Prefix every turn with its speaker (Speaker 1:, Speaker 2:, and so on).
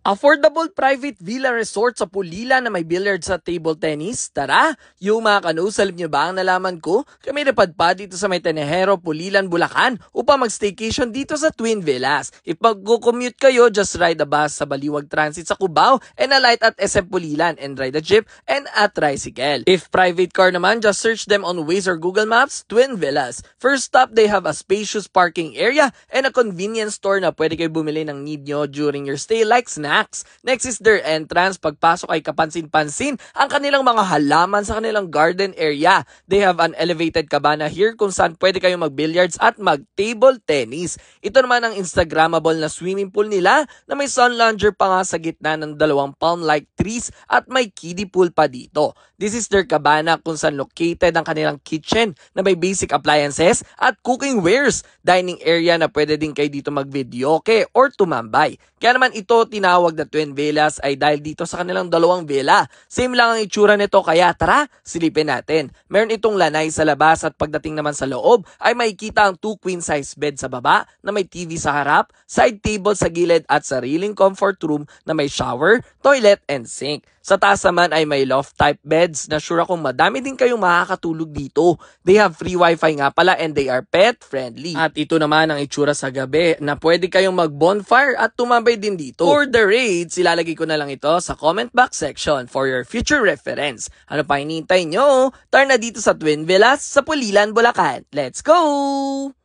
Speaker 1: Affordable private villa resort sa Pulila na may billiards at table tennis? Tara! Yung mga kanus, alam nyo ba ang nalaman ko? Kami napadpa dito sa may Tenejero, Pulilan, Bulacan upang mag-staycation dito sa Twin Villas. If mag-commute kayo, just ride a bus sa Baliwag Transit sa Cubao and alight at SM Pulilan and ride a jeep and a tricycle. If private car naman, just search them on Waze or Google Maps, Twin Villas. First stop, they have a spacious parking area and a convenience store na pwede kayo bumili ng need nyo during your stay like snacks. Next is their entrance. Pagpasok ay kapansin-pansin ang kanilang mga halaman sa kanilang garden area. They have an elevated cabana here kung saan pwede kayong mag-billiards at mag-table tennis. Ito naman ang Instagrammable na swimming pool nila na may sun lounger pa nga sa gitna ng dalawang palm-like trees at may kiddie pool pa dito. This is their cabana kung saan located ang kanilang kitchen na may basic appliances at cooking wares. Dining area na pwede din kayo dito mag-videoke or tumambay. Kaya naman ito tinawag na Twin Villas ay dahil dito sa kanilang dalawang villa. Same lang ang itsura nito kaya tara, silipin natin. Meron itong lanay sa labas at pagdating naman sa loob ay makikita ang 2 queen size bed sa baba na may TV sa harap, side table sa gilid at sariling comfort room na may shower, toilet and sink. Sa taas naman ay may loft type beds na sure akong madami din kayong makakatulog dito. They have free wifi nga pala and they are pet friendly. At ito naman ang itsura sa gabi na pwede kayong mag-bonfire at tumambay din dito. For the rates, ilalagay ko na lang ito sa comment box section for your future reference. Ano pa hinihintay nyo? Tara na dito sa Twin Villas sa Pulilan, Bulacan. Let's go!